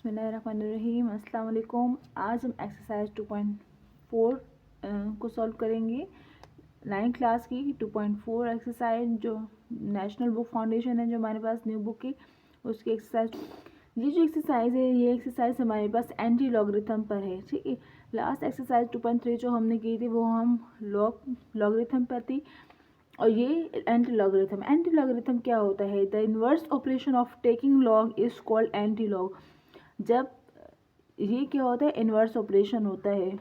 बिस्मिल्लाहिर्रहमानिर्रहीम। अस्सलाम वालेकुम। आज हम एक्सरसाइज 2.4 को सॉल्व करेंगे। 9th क्लास की 2.4 एक्सरसाइज जो नेशनल बुक फाउंडेशन है, जो हमारे पास न्यू बुक की, उसकी एक्सरसाइज। ये जो एक्सरसाइज है, ये एक्सरसाइज हमारे पास एंटी लॉगरिथम पर है। ठीक है, लास्ट एक्सरसाइज 2.3 जो हमने की थी वो हम लॉगरिथम पर थी, और ये एंटी लॉगरिथम क्या होता है? The inverse operation of taking log is called anti log. जब ये क्या होता है? इन्वर्स ऑपरेशन होता है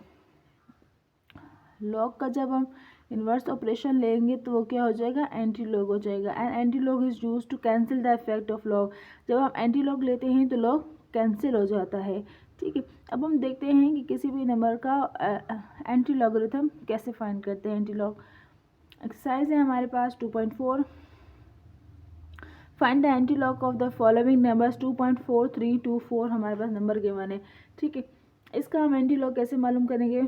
लॉग का। जब हम इन्वर्स ऑपरेशन लेंगे तो वो क्या हो जाएगा? एंटी लॉग हो जाएगा। And anti log is use to cancel the effect of log. जब हम एंटी लॉग लेते हैं तो लॉग कैंसिल हो जाता है। ठीक है, अब हम देखते हैं कि किसी भी नंबर का एंटी लॉगरिथम कैसे फाइंड करते हैं। एंटी लॉग एक्सरसाइज है हमारे पास 2.4। Find the anti log of the following numbers. 2.4324 हमारे पास नंबर गिवन है। ठीक है, इसका हम एंटी लॉग कैसे मालूम करेंगे?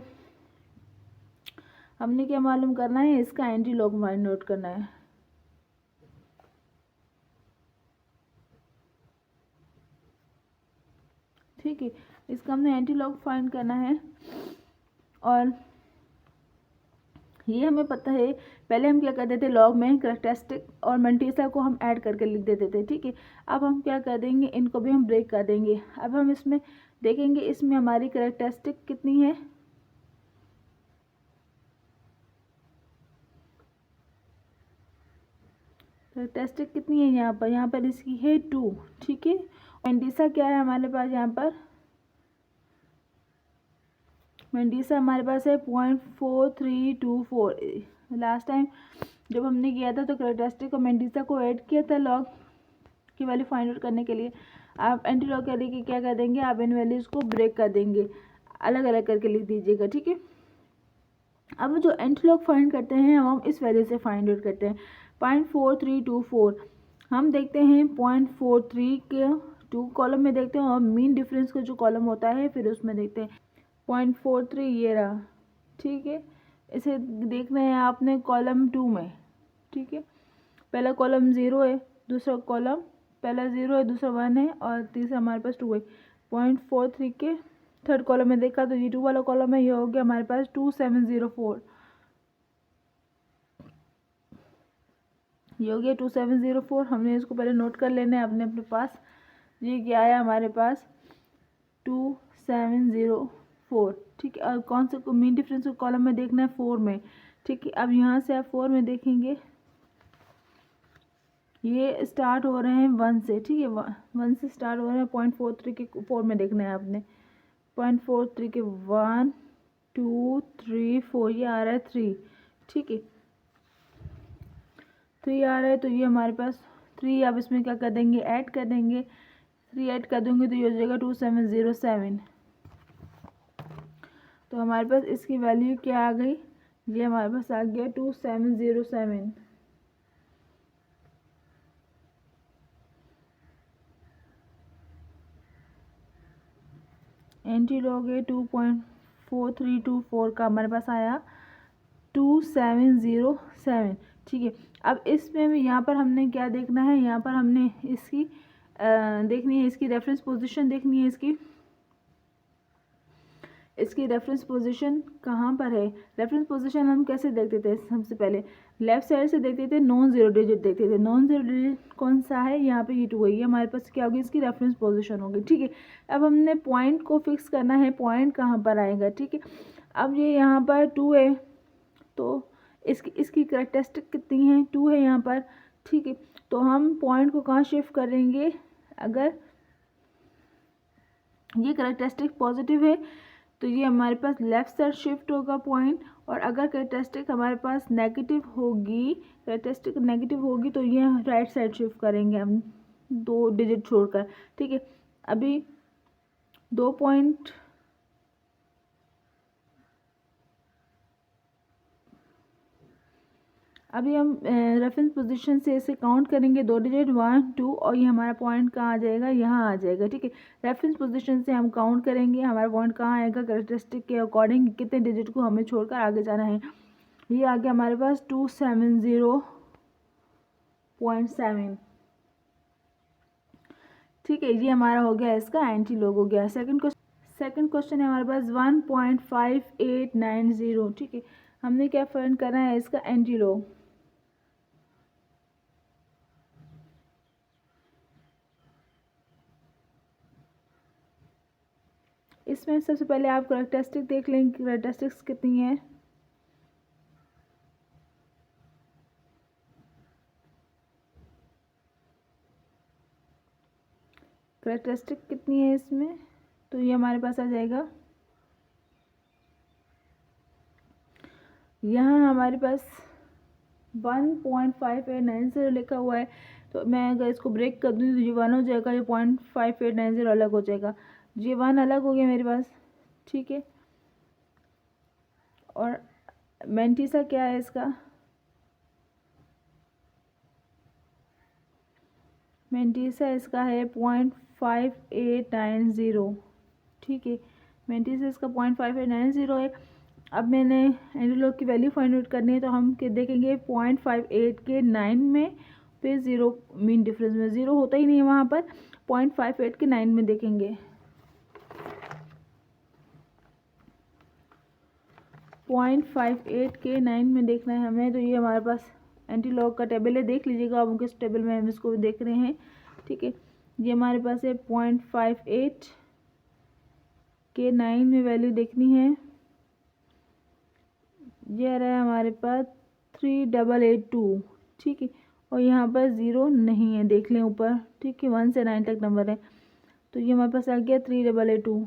हमने क्या मालूम करना है? इसका एंटी लॉग फाइंड आउट करना है। ठीक है, इसका हमने एंटी लॉग फाइंड करना है, और ये हमें पता है। पहले हम क्या करते थे? लॉग में कैरेक्टरिस्टिक और मंटीसा को हम ऐड करके लिख देते थे। ठीक है, अब हम क्या कर देंगे? इनको भी हम ब्रेक कर देंगे। अब हम इसमें देखेंगे, इसमें हमारी कैरेक्टरिस्टिक कितनी है? कैरेक्टरिस्टिक कितनी है यहाँ पर इसकी है 2। ठीक है, मंटीसा क्या है हमारे पास? यहाँ पर मंडीसा हमारे पास है 0.4324। लास्ट टाइम जब हमने किया था तो कैरेक्टरिस्टिक और मंडीसा को ऐड किया था लॉग की वैल्यू फाइंड आउट करने के लिए। आप एंटी लॉग के लिए क्या कर देंगे? आप इन वैल्यूज़ को ब्रेक कर देंगे, अलग अलग करके लिख दीजिएगा। ठीक है, अब जो एंटी लॉग फाइंड करते हैं हम इस वैल्यू से फाइंड आउट करते हैं। 0.4324 हम देखते हैं 0.43 के 2 कॉलम में देखते हैं, और मीन डिफरेंस का जो कॉलम होता है फिर उसमें देखते हैं 0.43 ये रहा। ठीक है, इसे देखना है आपने कॉलम 2 में। ठीक है, पहला कॉलम 0 है, दूसरा कॉलम पहला 0 है, दूसरा 1 है, और तीसरा हमारे पास 2 है। 0.43 के थर्ड कॉलम में देखा तो ये 2 वाला कॉलम है, ये हो गया हमारे पास 2704। ये हो गया 2704। हमने इसको पहले नोट कर लेना है अपने अपने पास। ये क्या आया हमारे पास? 2704। ठीक है, और कौन से मीन डिफरेंस को कॉलम में देखना है? 4 में। ठीक है, अब यहाँ से आप 4 में देखेंगे, ये स्टार्ट हो रहे हैं 1 से। ठीक है, 1 से स्टार्ट हो रहे हैं। 0.43 के 4 में देखना है आपने। 0.43 के 1 2 3 4, ये आ रहा है 3। ठीक है, 3 आ रहा है, तो ये हमारे पास 3 आप इसमें क्या कर देंगे? ऐड कर देंगे। 3 ऐड कर दूंगे तो ये हो जाएगा 2707। तो हमारे पास इसकी वैल्यू क्या आ गई? ये हमारे पास आ गया 2707। एंटी लॉग है 2.4324 का हमारे पास आया 2707। ठीक है, अब इसमें भी यहाँ पर हमने क्या देखना है? यहाँ पर हमने इसकी देखनी है, इसकी रेफरेंस पोजीशन देखनी है। इसकी रेफरेंस पोजीशन कहाँ पर है? रेफरेंस पोजीशन हम कैसे देखते थे? सबसे पहले लेफ्ट साइड से देखते थे, नॉन जीरो डिजिट देखते थे। नॉन जीरो डिजिट कौन सा है? यहाँ पे ये 2 है, ये हमारे पास क्या होगी? इसकी रेफरेंस पोजीशन होगी। ठीक है, अब हमने पॉइंट को फिक्स करना है, पॉइंट कहाँ पर आएगा। ठीक है, अब ये यहाँ पर 2 है, तो इसकी कैरेक्टरिस्टिक कितनी है? 2 है यहाँ पर। ठीक है, तो हम पॉइंट को कहाँ शिफ्ट करेंगे? अगर ये कैरेक्टरिस्टिक पॉजिटिव है तो ये हमारे पास लेफ्ट साइड शिफ्ट होगा पॉइंट, और अगर कैरेक्टरिस्टिक हमारे पास नेगेटिव होगी, कैरेक्टरिस्टिक नेगेटिव होगी तो ये राइट साइड शिफ्ट करेंगे हम 2 डिजिट छोड़कर। ठीक है, अभी 2 पॉइंट अभी हम रेफरेंस पोजीशन से इसे काउंट करेंगे 2 डिजिट 1 2, और ये हमारा पॉइंट कहाँ आ जाएगा? यहाँ आ जाएगा। ठीक है, रेफरेंस पोजीशन से हम काउंट करेंगे, हमारा पॉइंट कहाँ आएगा? कैरेक्टरिस्टिक के अकॉर्डिंग कितने डिजिट को हमें छोड़कर आगे जाना है। ये आ गया हमारे पास 270.7। ठीक है, ये हमारा हो गया इसका एंटी लॉग हो गया। सेकंड क्वेश्चन है हमारे पास 1.5890। ठीक है, हमने क्या फाइंड करना है इसका एंटी लॉग। इसमें सबसे पहले आप कैरेक्टरिस्टिक देख लें, कैरेक्टरिस्टिक्स कितनी है। कैरेक्टरिस्टिक कितनी है इसमें, तो ये हमारे पास आ जाएगा, यहाँ हमारे पास 1.5890 लिखा हुआ है। तो मैं अगर इसको ब्रेक कर दूँ तो ये 1 हो जाएगा, ये 0.5890 अलग हो जाएगा, ये 1 अलग हो गया मेरे पास। ठीक है, और मेंटिसा क्या है इसका, मेंटिसा इसका है 0.5890। ठीक है, मेंटिसा इसका 0.5890 है। अब मैंने एंटीलॉग की वैल्यू फाइंड आउट करनी है, तो हम देखेंगे 0.58 के 9 में, फिर 0 मीन डिफरेंस में, 0 होता ही नहीं है वहाँ पर, 0.58 के 9 में देखेंगे। 0.58 के 9 में देखना है हमें, तो ये हमारे पास एंटीलॉग का टेबल है, देख लीजिएगा आप किस टेबल में हम इसको देख रहे हैं। ठीक है, ये हमारे पास है 0.58 के 9 में वैल्यू देखनी है, ये आ रहा है हमारे पास 3882। ठीक है, और यहाँ पर 0 नहीं है, देख लें ऊपर। ठीक है, 1 से 9 तक नंबर है, तो ये हमारे पास आ गया 3882।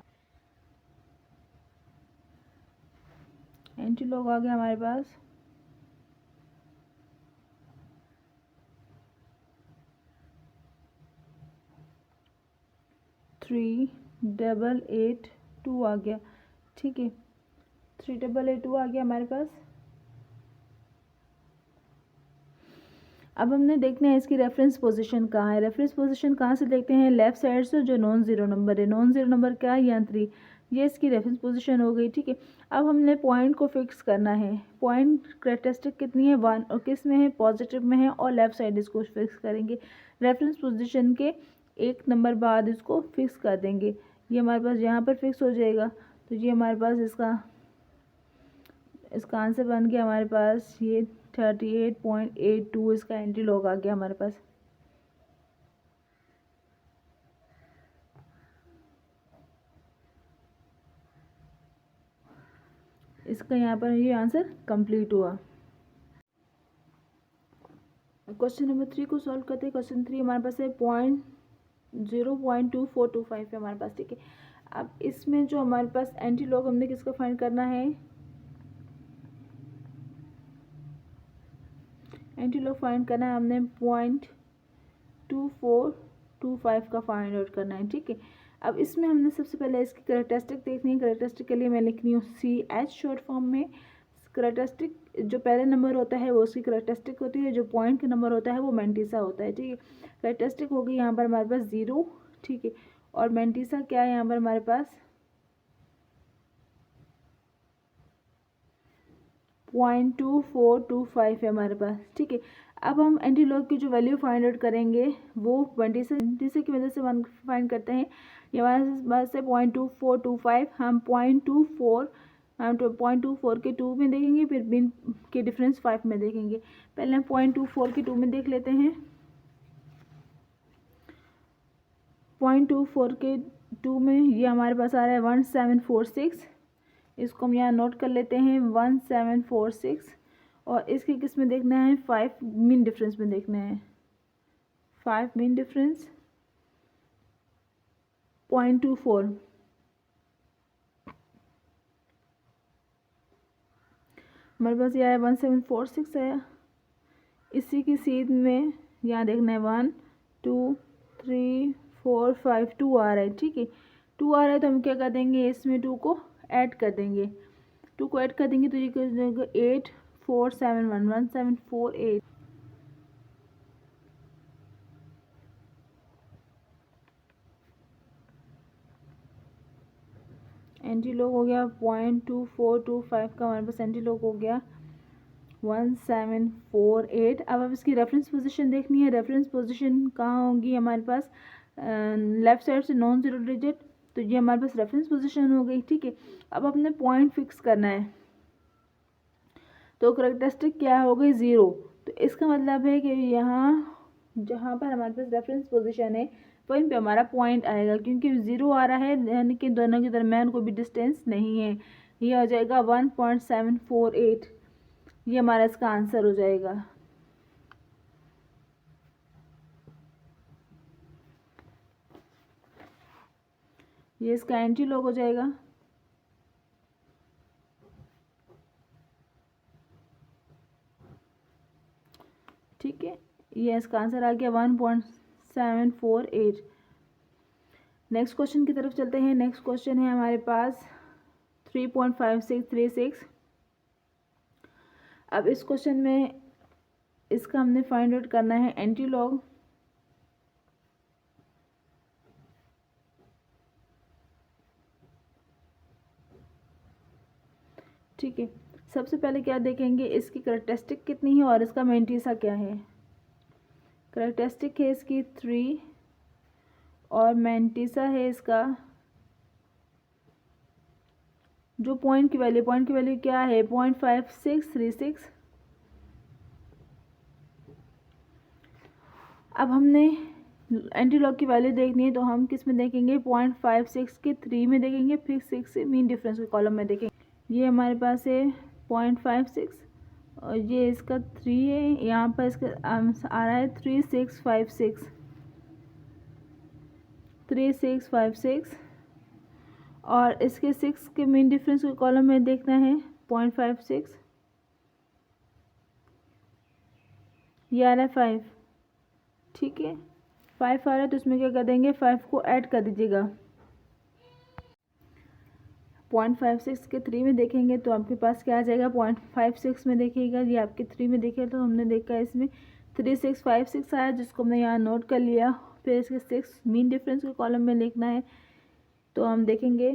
एंटीलॉग आ गया हमारे पास 3882 आ गया। ठीक है, 3882 आ गया हमारे पास। अब हमने देखना है इसकी रेफरेंस पोजीशन कहाँ है। रेफरेंस पोजीशन कहाँ से देखते हैं, लेफ्ट साइड से, जो नॉन ज़ीरो नंबर है, नॉन ज़ीरो नंबर क्या है, यहाँ 3, ये इसकी रेफरेंस पोजीशन हो गई। ठीक है, अब हमने पॉइंट को फिक्स करना है। पॉइंट कैरेक्टरिस्टिक कितनी है, 1, और किस में है, पॉजिटिव में है, और लेफ्ट साइड इसको फिक्स करेंगे। रेफरेंस पोजीशन के 1 नंबर बाद इसको फिक्स कर देंगे, ये हमारे पास यहाँ पर फिक्स हो जाएगा। तो ये हमारे पास इसका आंसर बन गया हमारे पास, ये 38.82 इसका एंटीलॉग आ गया हमारे पास। इसका यहाँ पर ये आंसर कंप्लीट हुआ। क्वेश्चन नंबर 3 को सॉल्व करते हैं। क्वेश्चन 3 हमारे पास है 0.2425 है हमारे पास। ठीक है, अब इसमें जो हमारे पास एंटीलॉग हमने किसका फाइंड करना है, एंटीलॉग फाइंड करना है हमने 0.2425 का फाइंड आउट करना है। ठीक है, अब इसमें हमने सबसे पहले इसकी कैरेक्टरिस्टिक देखनी है। कैरेक्टरिस्टिक के लिए मैं लिख रही हूँ CH शॉर्ट फॉर्म में। कैरेक्टरिस्टिक जो पहले नंबर होता है वो उसकी कैरेक्टरिस्टिक होती है, जो पॉइंट का नंबर होता है वो मेंटिसा होता है। ठीक है, कैरेक्टरिस्टिक हो गई यहाँ पर हमारे पास 0। ठीक है, और मेंटिसा क्या है यहाँ पर हमारे पास 0.2425 है हमारे पास। ठीक है, अब हम एंटीलॉग की जो वैल्यू फाइंड आउट करेंगे वो 20 से की वजह से फाइंड करते हैं। ये हमारे पास से 0.2425, हम 0.24 के 2 में देखेंगे, फिर बिन के डिफरेंस 5 में देखेंगे। पहले हम 0.24 के 2 में देख लेते हैं। 0.24 के 2 में ये हमारे पास आ रहा है 1746, इसको हम यहाँ नोट कर लेते हैं 1746, और इसके किस में देखना है, 5 मीन डिफरेंस में देखना है। 5 मीन डिफरेंस 0.24, हमारे पास यह है 1746 है। इसी की सीध में यहाँ देखना है 1 2 3 4 5, 2 आ रहा है। ठीक है, 2 आ रहा है तो हम क्या कर देंगे, इसमें 2 को ऐड कर देंगे। 2 को ऐड कर देंगे तो ये कर जाएगा 8471 1748। एंटीलॉग हो गया 0.2425 का हमारे पास एंटीलॉग हो गया 1748। अब इसकी रेफरेंस पोजीशन देखनी है। रेफरेंस पोजीशन कहाँ होगी हमारे पास, लेफ्ट साइड से नॉन ज़ीरो डिजिट, तो ये हमारे पास रेफरेंस पोजीशन हो गई। ठीक है, अब अपने पॉइंट फिक्स करना है, तो करेक्टरिस्टिक क्या हो गई 0। तो इसका मतलब है कि यहाँ जहाँ पर हमारे पास रेफरेंस पोजीशन है वहीं पे हमारा पॉइंट आएगा, क्योंकि 0 आ रहा है यानी कि दोनों के दरमियान कोई भी डिस्टेंस नहीं है। ये हो जाएगा 1.748, ये हमारा इसका आंसर हो जाएगा। ये इसका एंटी लॉग हो जाएगा। ठीक है, ये इसका आंसर आ गया 1.748। नेक्स्ट क्वेश्चन की तरफ चलते हैं। नेक्स्ट क्वेश्चन है हमारे पास 3.5636। अब इस क्वेश्चन में इसका हमने फाइंड आउट करना है एंटी लॉग। ठीक है, सबसे पहले क्या देखेंगे, इसकी करेक्टरिस्टिक कितनी है और इसका मेंटीसा क्या है। करेक्टरिस्टिक है इसकी 3 और मेंटीसा है इसका, जो पॉइंट की वैल्यू क्या है 0.5636। अब हमने एंटी लॉग की वैल्यू देखनी है, तो हम किस में देखेंगे, 0.56 के 3 में देखेंगे, फिर 6 से मीन डिफरेंस के कॉलम में देखेंगे। ये हमारे पास है 0.56 और ये इसका 3 है, यहाँ पर इसका आ रहा है 3656 और इसके 6 के मीन डिफरेंस के कॉलम में देखना है 0.56, ये आ रहा है 5। ठीक है, 5 आ रहा है तो इसमें क्या कर देंगे, 5 को ऐड कर दीजिएगा। 0.56 के 3 में देखेंगे तो आपके पास क्या आ जाएगा, 0.56 में देखिएगा, ये आपके 3 में देखे तो हमने देखा इसमें 3656 आया, जिसको हमने यहाँ नोट कर लिया। फिर इसके 6 मीन डिफरेंस के कॉलम में लिखना है, तो हम देखेंगे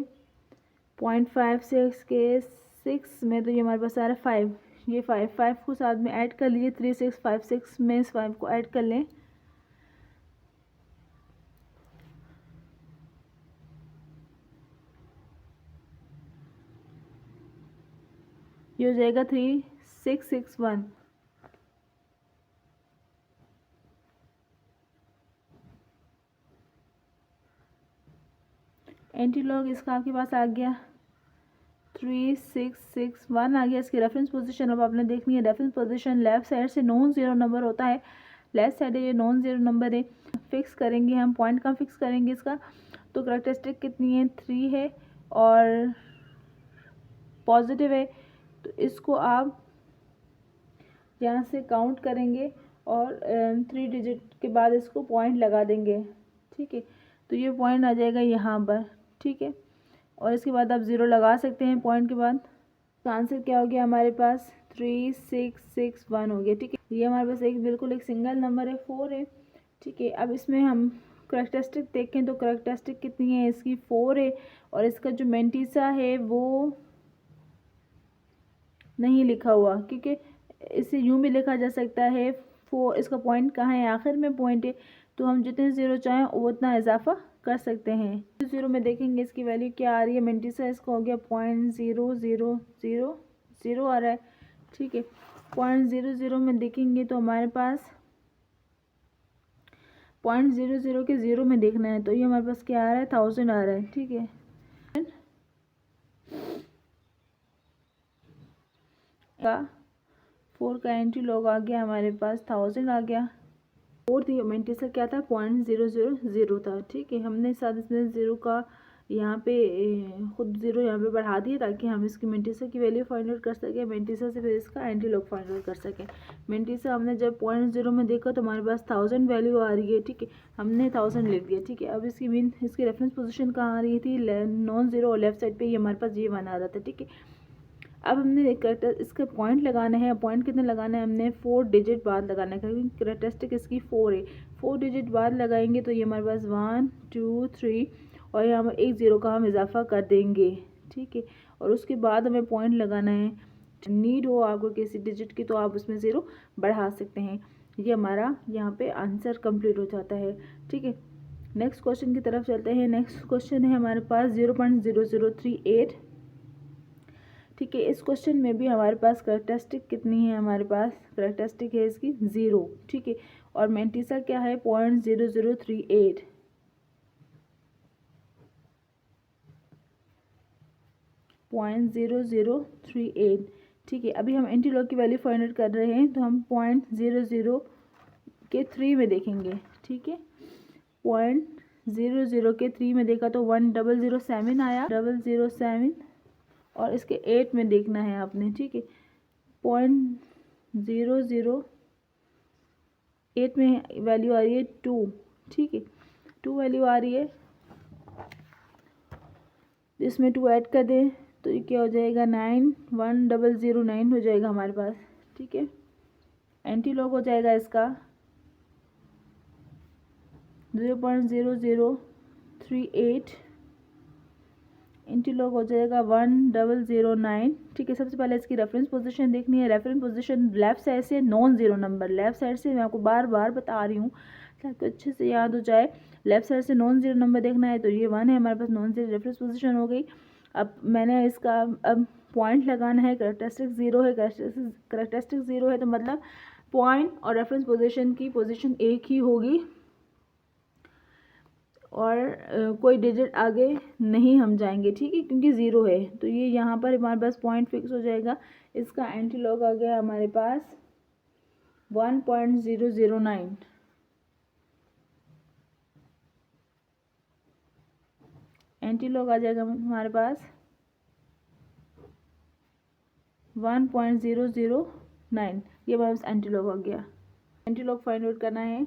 0.56 के 6 में, तो ये हमारे पास आ रहा है 5। ये 5 को साथ में ऐड कर लीजिए, 3656 में इस 5 को ऐड कर लें, ये हो जाएगा 3661। एंटी लॉग इसका आपके पास आ गया 3661 आ गया। इसकी रेफरेंस पोजीशन अब आपने देखनी है। रेफरेंस पोजीशन लेफ्ट साइड से नॉन ज़ीरो नंबर होता है, लेफ्ट साइड है ये नॉन ज़ीरो नंबर है। फिक्स करेंगे हम, पॉइंट कहाँ फिक्स करेंगे इसका, तो करेक्टरिस्टिक कितनी है 3 है और पॉजिटिव है, तो इसको आप यहाँ से काउंट करेंगे और 3 डिजिट के बाद इसको पॉइंट लगा देंगे। ठीक है, तो ये पॉइंट आ जाएगा यहाँ पर। ठीक है, और इसके बाद आप 0 लगा सकते हैं पॉइंट के बाद। तो आंसर क्या हो गया हमारे पास 3661 हो गया। ठीक है, ये हमारे पास बिल्कुल एक सिंगल नंबर है, 4 है। ठीक है, अब इसमें हम करेक्टरिस्टिक देखें तो करेक्टरिस्टिक कितनी है इसकी 4 है और इसका जो मेंटीसा है वो नहीं लिखा हुआ, क्योंकि इसे यूँ भी लिखा जा सकता है 4, इसका पॉइंट कहाँ है, आखिर में पॉइंट है, तो हम जितने 0 चाहें उतना इजाफा कर सकते हैं। 0 में देखेंगे इसकी वैल्यू क्या आ रही है, मेंटीसा इसका हो गया 0.0000 आ रहा है। ठीक है, 0.00 में देखेंगे तो हमारे पास 0.00 के 0 में देखना है, तो ये हमारे पास क्या आ रहा है 1000 आ रहा है। ठीक है, का 4 का एंटी लॉग आ गया हमारे पास 1000 आ गया। 4 थी मेंटीसा क्या था 0.000 था। ठीक है, हमने साथ इसमें 0 का यहाँ पे खुद 0 यहाँ पे बढ़ा दिया ताकि हम इसकी मेंटीसा की वैल्यू फाइंड आउट कर सकें, मेंटीसा से फिर इसका एंटी लॉग फाइंड आउट कर सकें। मेंटीसा हमने जब 0.0 में देखा तो हमारे पास 1000 वैल्यू आ रही है। ठीक है, हमने 1000 लिख दिया। ठीक है, अब इसकी रेफरेंस पोजीशन कहाँ आ रही थी, नॉन ज़ीरो और लेफ्ट साइड पे ये हमारे पास ये 1 आ रहा था। ठीक है, अब हमने इसका पॉइंट लगाना है। पॉइंट कितने लगाना है, हमने 4 डिजिट बाद लगाना है, क्योंकि करेक्टरिस्टिक इसकी 4 है। 4 डिजिट बाद लगाएंगे तो ये हमारे पास 1 2 3 और यहाँ पर 1 0 का हम इजाफा कर देंगे। ठीक है, और उसके बाद हमें पॉइंट लगाना है। नीड हो आपको किसी डिजिट की तो आप उसमें 0 बढ़ा सकते हैं। ये हमारा यहाँ पे आंसर कंप्लीट हो जाता है। ठीक है, नेक्स्ट क्वेश्चन की तरफ चलते हैं। नेक्स्ट क्वेश्चन है हमारे पास 0.0038। ठीक है, इस क्वेश्चन में भी हमारे पास करैक्टरिस्टिक कितनी है, हमारे पास करैक्टरिस्टिक है इसकी 0। ठीक है, और मेंटिसा क्या है 0.0038। ठीक है, अभी हम एंटीलॉग की वैल्यू फाइंड आउट कर रहे हैं, तो हम 0.00 के 3 में देखेंगे। ठीक है, 0.00 के 3 में देखा तो 1007 आया, 007, और इसके 8 में देखना है आपने। ठीक है, 0.008 में वैल्यू आ रही है 2। ठीक है, 2 वैल्यू आ रही है, इसमें 2 ऐड कर दें तो ये क्या हो जाएगा 91009 हो जाएगा हमारे पास। ठीक है, एंटीलॉग हो जाएगा इसका 0.0038, एंटीलॉग हो जाएगा 1009। ठीक है, सबसे पहले इसकी रेफरेंस पोजीशन देखनी है। रेफरेंस पोजीशन लेफ्ट साइड से non zero number, left side से, मैं आपको बार बार बता रही हूँ ताकि अच्छे से याद हो जाए। लेफ्ट साइड से नॉन जीरो नंबर देखना है, तो ये 1 है हमारे पास, नॉन जीरो रेफरेंस पोजीशन हो गई। अब मैंने इसका अब पॉइंट लगाना है, करैक्टरिस्टिक 0 है, करैक्टरिस्टिक 0 है तो मतलब पॉइंट और रेफरेंस पोजीशन की पोजीशन एक ही होगी, और कोई डिजिट आगे नहीं हम जाएंगे। ठीक है, क्योंकि 0 है तो ये यहाँ पर हमारे पास पॉइंट फिक्स हो जाएगा। इसका एंटीलॉग आ गया हमारे पास 1.009। एंटीलॉग आ जाएगा हमारे पास 1.009। ये हमारे पास एंटीलॉग आ गया। एंटीलॉग फाइंड आउट करना है,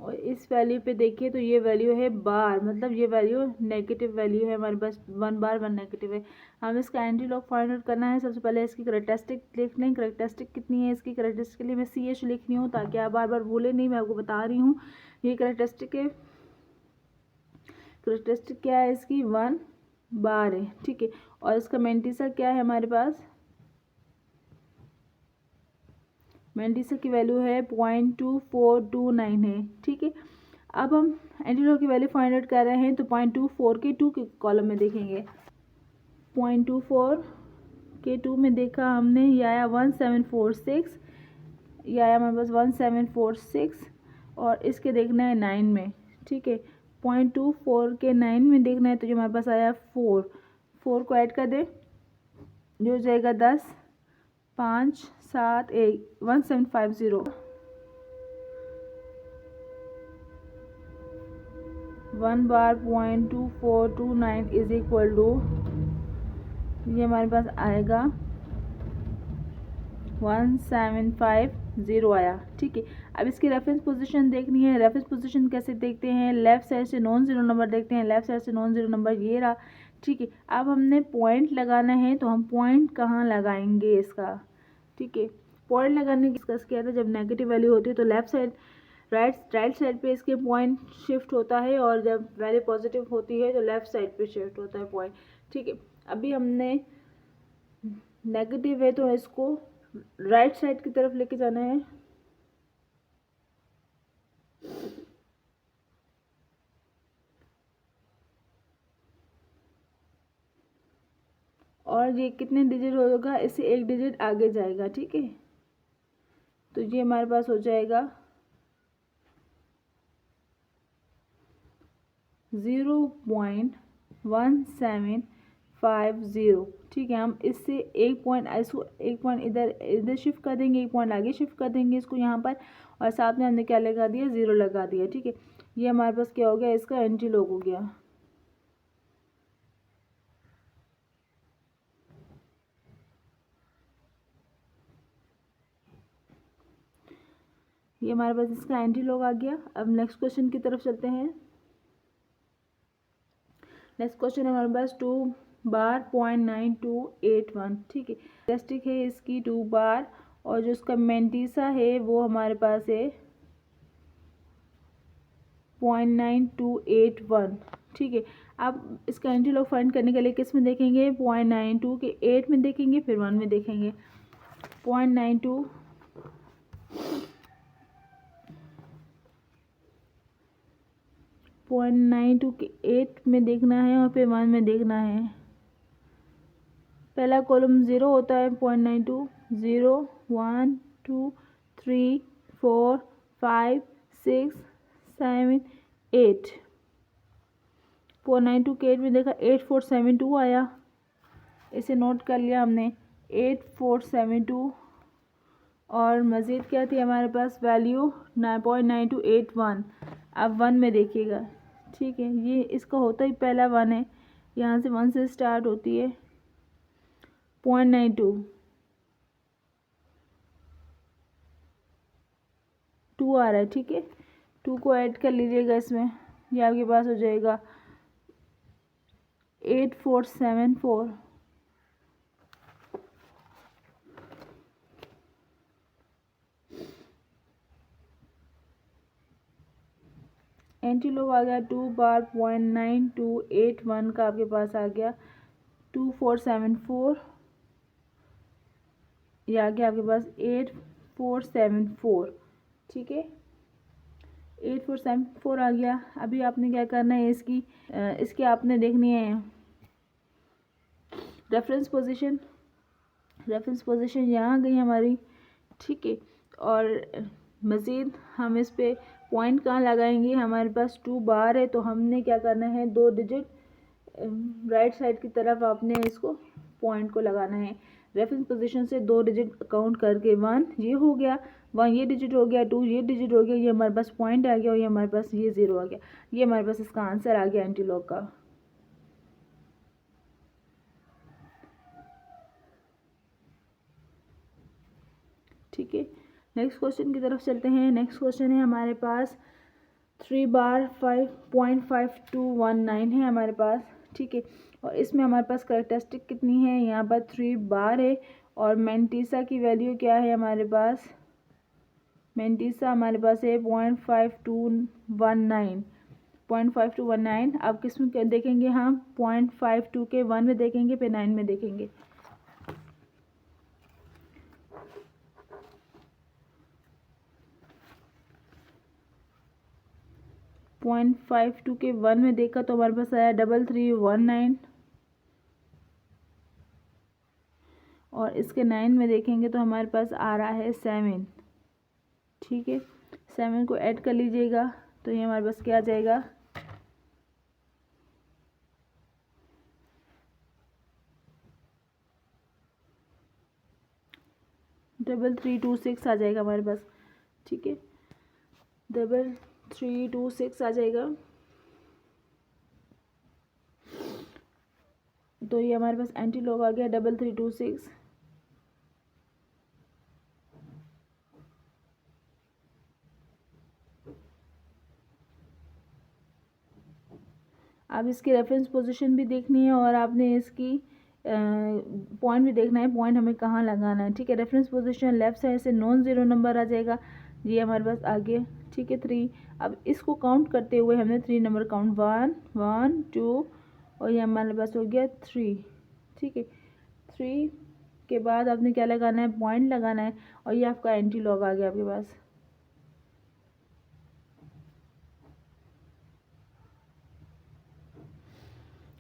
और इस वैल्यू पे देखिए तो ये वैल्यू है बार, मतलब ये वैल्यू नेगेटिव वैल्यू है हमारे पास, 1 बार 1 नेगेटिव है। हमें इसका एंटीलॉग फाइंड आउट करना है। सबसे पहले इसकी करैक्टरिस्टिक देख लें, करैक्टरिस्टिक कितनी है इसकी। करैक्टरिस्टिक के लिए मैं CH लिख रही हूँ ताकि आप बार बार भूलें नहीं, मैं आपको बता रही हूँ। ये करैक्टरिस्टिक है, करैक्टरिस्टिक क्या है इसकी 1 बार है। ठीक है, और इसका मेंटिसा क्या है हमारे पास, मेंटिसा की वैल्यू है 0.2429 है। ठीक है, अब हम एंटीलॉग की वैल्यू फाइंड आउट कर रहे हैं, तो 0.24 के 2 के कॉलम में देखेंगे। 0.24 के 2 में देखा हमने, ये आया 1746, ये आया हमारे पास 1746, और इसके देखना है 9 में। ठीक है, 0.24 के 9 में देखना है, तो जो हमारे पास आया 4 को ऐड कर दे, जो हो जाएगा 10, 5, 7, 1, 1750। 1 बार 0.2429 इज इक्वल टू, ये हमारे पास आएगा 1750 आया। ठीक है, अब इसकी रेफरेंस पोजीशन देखनी है। रेफरेंस पोजीशन कैसे देखते हैं, लेफ्ट साइड से नॉन जीरो नंबर देखते हैं। लेफ्ट साइड से नॉन जीरो नंबर ये रहा। ठीक है, अब हमने पॉइंट लगाना है, तो हम पॉइंट कहाँ लगाएंगे इसका। ठीक है, पॉइंट लगाने की डिस्कस किया था, जब नेगेटिव वैल्यू होती है तो लेफ्ट साइड राइट साइड पे इसके पॉइंट शिफ्ट होता है, और जब वैल्यू पॉजिटिव होती है तो लेफ्ट साइड पे शिफ्ट होता है पॉइंट। ठीक है, अभी हमने नेगेटिव है तो इसको राइट साइड की तरफ लेके जाना है, और ये कितने डिजिट होगा, इससे एक डिजिट आगे जाएगा। ठीक है, तो ये हमारे पास हो जाएगा 0.1750। ठीक है, हम इससे एक पॉइंट इधर शिफ्ट कर देंगे, एक पॉइंट आगे शिफ्ट कर देंगे इसको यहाँ पर, और साथ में हमने क्या लगा दिया, 0 लगा दिया। ठीक है, ये हमारे पास क्या हो गया, इसका एंटीलॉग हो गया। ये हमारे पास इसका एंटीलॉग आ गया। अब नेक्स्ट क्वेश्चन की तरफ चलते हैं। नेक्स्ट क्वेश्चन हमारे पास 2 बार 0.9281। ठीक है, कैरेक्टरिस्टिक है इसकी 2 बार, और जो उसका मेंटिसा है वो हमारे पास है 0.9281। ठीक है, अब इसका एंटीलॉग फाइंड करने के लिए किस में देखेंगे, 0.92 के 8 में देखेंगे, फिर 1 में देखेंगे। 0.92 0.92 के 8 में देखना है और फिर 1 में देखना है। पहला कॉलम 0 होता है, 0.92, 0, 1, 2, 3, 4, 5, 6, 7, 8। 492 के 8 में देखा 8472 आया, इसे नोट कर लिया हमने 8472। और मज़ीद क्या थी हमारे पास वैल्यू 9.9281। अब 1 में देखिएगा, ठीक है, ये इसका होता ही पहला 1 है, यहाँ से 1 से स्टार्ट होती है 0.92, 2 आ रहा है, ठीक है, 2 को ऐड कर लीजिएगा इसमें, ये आपके पास हो जाएगा 8474। एंटी लोग आ गया 2 बार 0.9281 का आपके पास आ गया 2474, ये आ गया आपके पास 8474, ठीक है, 8474 आ गया। अभी आपने क्या करना है, इसकी आपने देखनी है रेफरेंस पोजीशन। रेफरेंस पोजीशन यहाँ गई हमारी, ठीक है, और मज़ीद हम इस पे पॉइंट कहाँ लगाएंगे, हमारे पास 2 बार है तो हमने क्या करना है 2 डिजिट राइट साइड की तरफ आपने इसको पॉइंट को लगाना है। रेफरेंस पोजीशन से 2 डिजिट काउंट करके 1 ये हो गया, 1 ये डिजिट हो गया, 2 ये डिजिट हो गया, ये हमारे पास पॉइंट आ गया और ये हमारे पास ये 0 आ गया, ये हमारे पास इसका आंसर आ गया एंटीलॉग का। ठीक है, नेक्स्ट क्वेश्चन की तरफ चलते हैं। नेक्स्ट क्वेश्चन है हमारे पास 3 बार 5.5219 है हमारे पास, ठीक है, और इसमें हमारे पास कैरेक्टरिस्टिक कितनी है, यहाँ पर 3 बार है और मेंटीसा की वैल्यू क्या है हमारे पास, मेंटीसा हमारे पास है 0.5219, 0.5219। अब किस में देखेंगे हम, 0.52 के 1 में देखेंगे, फिर 9 में देखेंगे। पॉइंट 52 के 1 में देखा तो हमारे पास आया 3319, और इसके 9 में देखेंगे तो हमारे पास आ रहा है 7, ठीक है, 7 को ऐड कर लीजिएगा तो ये हमारे पास क्या आ जाएगा, 3326 आ जाएगा हमारे पास, ठीक है, 3326 आ जाएगा। तो ये हमारे पास एंटीलॉग आ गया 3326। अब इसकी रेफरेंस पोजीशन भी देखनी है और आपने इसकी पॉइंट भी देखना है, पॉइंट हमें कहाँ लगाना है, ठीक है। रेफरेंस पोजीशन लेफ्ट साइड से नॉन ज़ीरो नंबर आ जाएगा, ये हमारे पास आगे, ठीक है, 3। अब इसको काउंट करते हुए हमने 3 नंबर काउंट 1 1 2 और ये हमारे पास हो गया 3, ठीक है। 3 के बाद आपने क्या लगाना है, पॉइंट लगाना है और ये आपका एंटीलॉग आ गया आपके पास।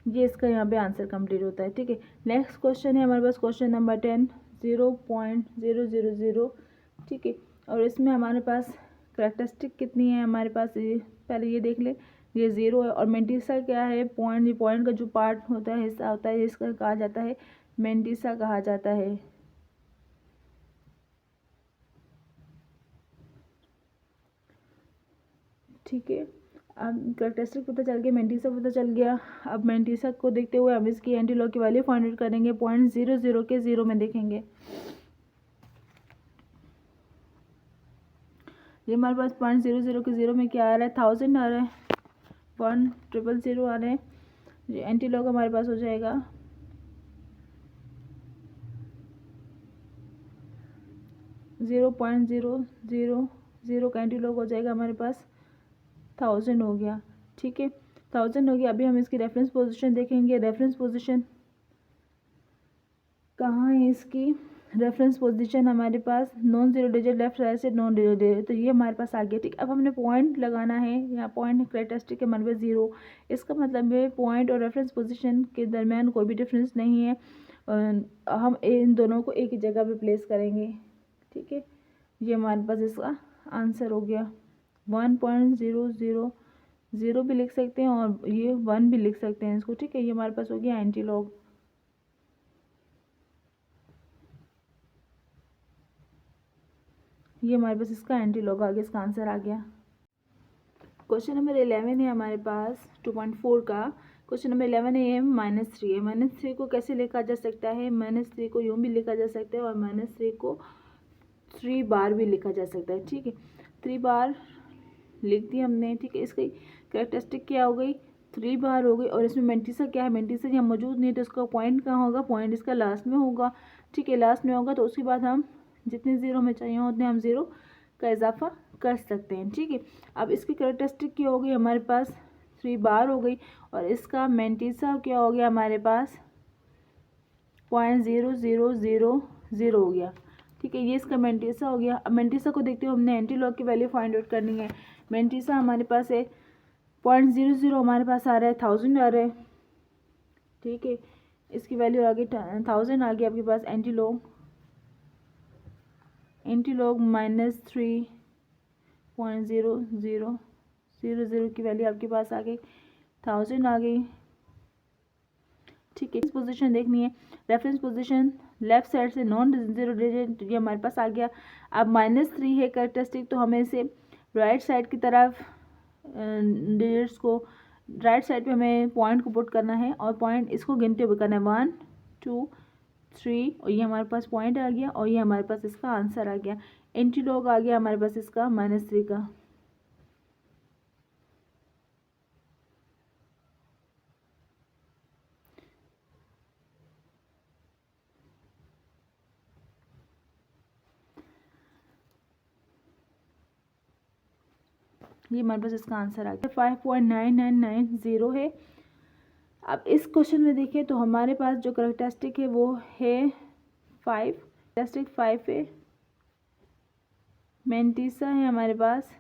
ये इसका यहाँ पे आंसर कंप्लीट होता है, ठीक है। नेक्स्ट क्वेश्चन है हमारे पास क्वेश्चन नंबर 10, 0.000, ठीक है, और इसमें हमारे पास करैक्टरिस्टिक कितनी है हमारे पास, ये पहले ये देख ले, ये 0 है और मेंटीसा क्या है, पॉइंट, ये पॉइंट का जो पार्ट होता है, हिस्सा होता है, इसका कहा जाता है मेंटीसा कहा जाता है, ठीक है। अब करैक्टरिस्टिक पता चल गया, मेंटीसा पता चल गया। अब मेंटीसा को देखते हुए हम इसकी एंटीलॉग की वैल्यू फाइंड आउट करेंगे, 0.00 के 0 में देखेंगे। ये हमारे पास 0.00 के 0 में क्या आ रहा है, 1000 आ रहा है, 1000 आ रहे हैं, ये एंटीलॉग हमारे पास हो जाएगा 0.000 का एंटीलॉग हो जाएगा हमारे पास 1000 हो गया, ठीक है, 1000 हो गया। अभी हम इसकी रेफरेंस पोजीशन देखेंगे, रेफरेंस पोजीशन कहाँ है इसकी, रेफरेंस पोजीशन हमारे पास non zero digit left side से नॉन जीरो डिजिट, तो ये हमारे पास आ गया। ठीक, अब हमने पॉइंट लगाना है, यहाँ पॉइंट कैरेक्टरिस्टिक के हमारे पास 0, इसका मतलब है पॉइंट और रेफरेंस पोजीशन के दरमियान कोई भी डिफरेंस नहीं है। हम इन दोनों को एक ही जगह पे प्लेस करेंगे। ठीक है, ये हमारे पास इसका आंसर हो गया। 1.000 भी लिख सकते हैं और ये 1 भी लिख सकते हैं इसको। ठीक है, ये हमारे पास हो गया एंटी लॉग। ये हमारे पास इसका एंटी लॉग आ गया, इसका आंसर आ गया। क्वेश्चन नंबर 11 है हमारे पास 2.4 का। क्वेश्चन नंबर 11 है -3 है। -3 को कैसे लिखा जा सकता है? -3 को यूँ भी लिखा जा सकता है और -3 को 3 बार भी लिखा जा सकता है। ठीक है, 3 बार लिख दी हमने। ठीक है, इसकी कैरेक्टरिस्टिक क्या हो गई? 3 बार हो गई। और इसमें मेंटिसा क्या है? मेंटिसा यहाँ मौजूद नहीं है, तो इसका पॉइंट कहाँ होगा? पॉइंट इसका लास्ट में होगा। ठीक है, लास्ट में होगा तो उसके बाद हम जितने ज़ीरो में चाहिए उतने हम ज़ीरो का इजाफा कर सकते हैं। ठीक है, अब इसकी कैरेक्टरिस्टिक क्या हो गई? हमारे पास 3 बार हो गई और इसका मेंटिसा क्या हो गया? हमारे पास 0.0000 हो गया। ठीक है, ये इसका मेंटिसा हो गया। अब मेंटिसा को देखते हुए हमने एंटी लॉग की वैल्यू फाइंड आउट करनी है। मेंटिसा हमारे पास है 0.00, हमारे पास आ रहा है 1000 आ रहा है। ठीक है, इसकी वैल्यू आ गई 1000 आ गई आपके पास। एंटी लॉग -3.0000 की वैल्यू आपके पास आ गई, 1000 आ गई। ठीक है, इस पोजीशन देखनी है। रेफरेंस पोजीशन लेफ्ट साइड से नॉन जीरो डिजिट, ये हमारे पास आ गया। अब -3 है कैरेक्टरिस्टिक, तो हमें इसे राइट साइड की तरफ डिजिट्स को राइट साइड पे हमें पॉइंट को पुट करना है और पॉइंट इसको गिनते हुए करना है 1 2 3, और ये हमारे पास पॉइंट आ गया और ये हमारे पास इसका आंसर आ गया। एंटी लॉग आ गया हमारे पास इसका -3 का। ये हमारे पास इसका आंसर आ गया। 5.9990 है। अब इस क्वेश्चन में देखिए तो हमारे पास जो कैरेक्टरिस्टिक है वो है 5, कैरेक्टरिस्टिक 5 है। मेंटिसा है हमारे पास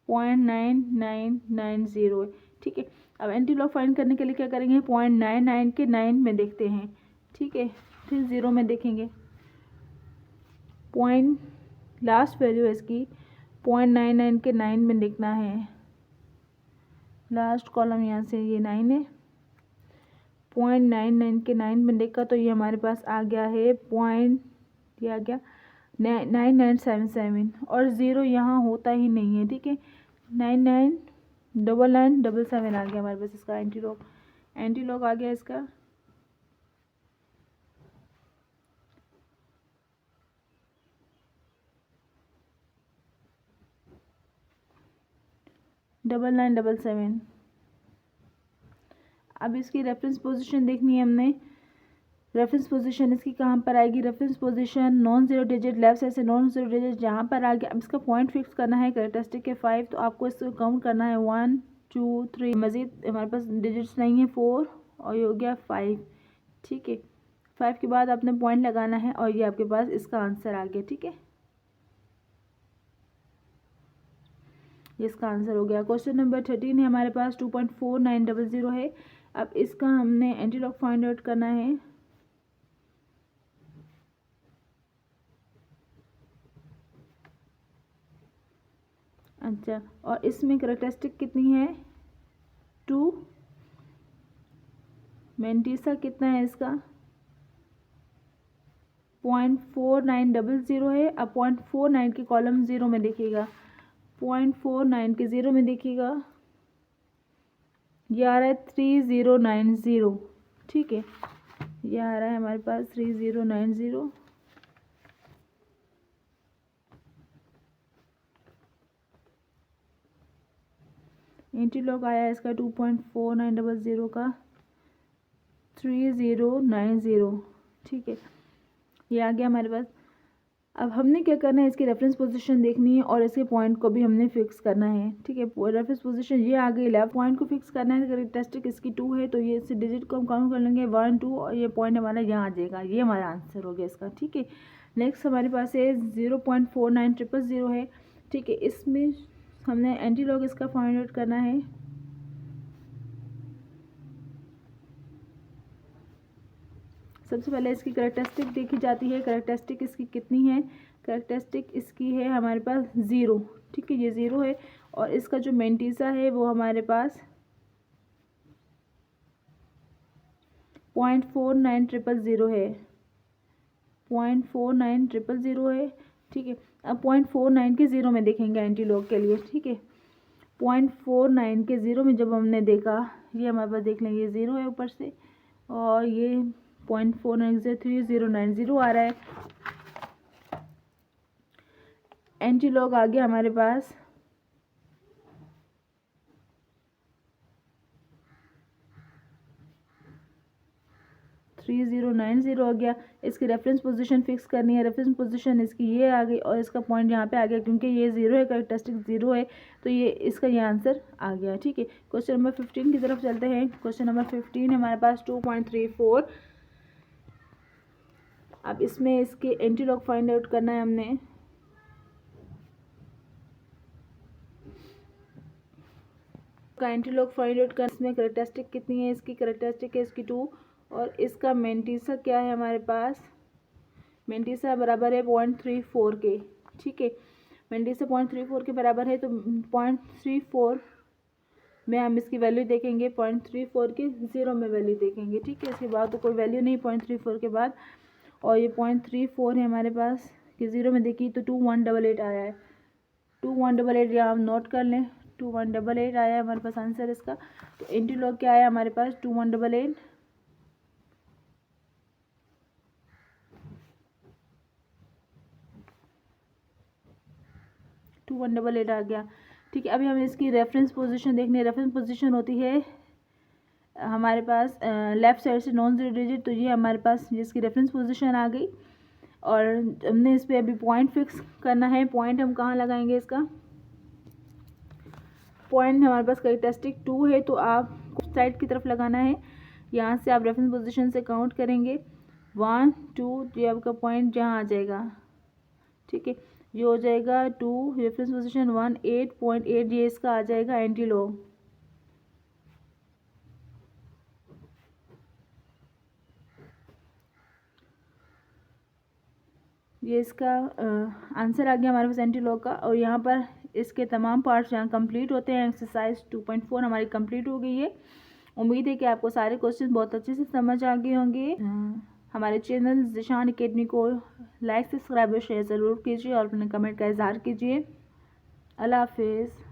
0.9990 है। ठीक है, अब एंटी लॉग फाइंड करने के लिए क्या करेंगे? 0.99 के 9 में देखते हैं। ठीक है, फिर 0 में देखेंगे। पॉइंट लास्ट वैल्यू है इसकी 0.99 के 9 में लिखना है। लास्ट कॉलम यहाँ से ये 9 है। 0.99 के 9 में लिखा तो ये हमारे पास आ गया है पॉइंट, ये आ गया 9977 और 0 यहाँ होता ही नहीं है। ठीक है, 999977 आ गया हमारे पास इसका एंटी लॉग। एंटी लॉग आ गया इसका। डबल 977। अब इसकी रेफरेंस पोजीशन देखनी है हमने। रेफरेंस पोजीशन इसकी कहाँ पर आएगी? Reference position non zero digit left side से नॉन जीरो डिजिट जहाँ पर आ गया। अब इसका पॉइंट फिक्स करना है कैरेक्टरिस्टिक के 5, तो आपको इसको काउंट करना है 1 2 3, मज़ीद हमारे पास डिजिट्स नहीं है 4 और ये हो गया 5। ठीक है, 5 के बाद आपने पॉइंट लगाना है और ये आपके पास इसका आंसर आ गया। ठीक है, इसका आंसर हो गया। क्वेश्चन नंबर 13 है हमारे पास 2.4900 है। अब इसका हमने एंटी लॉग फाइंड आउट करना है। अच्छा, और इसमें कैरेक्टरिस्टिक कितनी है? 2। मेंटिसा कितना है इसका? 0.4900 है। अब 0.49 के कॉलम 0 में देखिएगा, 0.49 के 0 में देखिएगा, ये आ रहा है 3090। ठीक है, ये आ रहा है हमारे पास 3090। एंटी लॉग आया इसका 2.4900 का 3090। ठीक है, ये आ गया हमारे पास। अब हमने क्या करना है, इसकी रेफरेंस पोजीशन देखनी है और इसके पॉइंट को भी हमने फिक्स करना है। ठीक है, रेफरेंस पोजीशन ये आ गई, लेफ्ट पॉइंट को फिक्स करना है। कैरेक्टरिस्टिक इसकी 2 है तो ये इस डिजिट को हम काउंट कर लेंगे 1 2 और ये पॉइंट हमारा यहाँ आ जाएगा। ये हमारा आंसर हो गया इसका। ठीक है, नेक्स्ट हमारे पास है 0.4900 है। ठीक है, इसमें हमने एंटी लॉग इसका फाइंड आउट करना है। सबसे पहले इसकी कैरेक्टरिस्टिक देखी जाती है। कैरेक्टरिस्टिक इसकी कितनी है, कैरेक्टरिस्टिक इसकी है हमारे पास 0। ठीक है, ये 0 है और इसका जो मेंटिसा है वो हमारे पास 0.4900 है, 0.4900 है। ठीक है, अब 0.49 के 0 में देखेंगे एंटी लॉग के लिए। ठीक है, 0.49 के 0 में जब हमने देखा, ये हमारे पास देख लेंगे 0 है ऊपर से और ये 0.493090 आ रहा है। एंटी लॉग आ गया हमारे पास 3090 हो गया। इसकी रेफरेंस पोजीशन फिक्स करनी है। रेफरेंस पोजीशन इसकी ये आ गई और इसका पॉइंट यहाँ पे आ गया, क्योंकि ये 0 है, कैरेक्टरिस्टिक 0 है तो ये इसका ये आंसर आ गया। ठीक है, क्वेश्चन नंबर 15 की तरफ चलते हैं। क्वेश्चन नंबर 15 हमारे पास 2.34। अब इसमें इसके एंटी लॉग फाइंड आउट करना है हमने। का एंटी लॉग फाइंड आउट करना, इसमें कैरेक्टरिस्टिक कितनी है, इसकी कैरेक्टरिस्टिक है इसकी 2 और इसका मेंटिसा क्या है हमारे पास, मेंटिसा बराबर है 0.34 के। ठीक है, मेंटिसा 0.34 के बराबर है तो 0.34 में हम इसकी वैल्यू देखेंगे, 0.34 के 0 में वैल्यू देखेंगे। ठीक है, इसके बाद तो कोई वैल्यू नहीं 0.34 के बाद, और ये 0.34 है हमारे पास कि 0 में देखिए तो 2188 आया है। 2188 यहाँ हम नोट कर लें, 2188 आया है हमारे पास आंसर इसका। तो एंटी लॉग क्या आया हमारे पास 2188 2188 आ गया। ठीक है, अभी हमें इसकी रेफरेंस पोजीशन देखनी है। रेफरेंस पोजीशन होती है हमारे पास लेफ्ट साइड से नॉन जीरो डिजिट, तो ये हमारे पास जिसकी रेफरेंस पोजीशन आ गई और हमने इस पर अभी पॉइंट फिक्स करना है। पॉइंट हम कहाँ लगाएंगे, इसका पॉइंट हमारे पास कैरेक्टरिस्टिक 2 है तो आप साइड की तरफ लगाना है। यहाँ से आप रेफरेंस पोजीशन से काउंट करेंगे 1 2, ये आपका पॉइंट जहाँ आ जाएगा। ठीक है, ये हो जाएगा 2, रेफरेंस पोजीशन 1 8.8, ये इसका आ जाएगा एंटी लॉग। ये इसका आंसर आ गया हमारे पास एंटी लॉग का। और यहाँ पर इसके तमाम पार्ट्स यहाँ कंप्लीट होते हैं। एक्सरसाइज 2.4 हमारी कंप्लीट हो गई है। उम्मीद है कि आपको सारे क्वेश्चन बहुत अच्छे से समझ आ गए होंगे। हमारे चैनल ज़ीशान एकेडमी को लाइक सब्सक्राइब और शेयर ज़रूर कीजिए और अपने कमेंट का इजहार कीजिए। अल्लाह हाफिज़।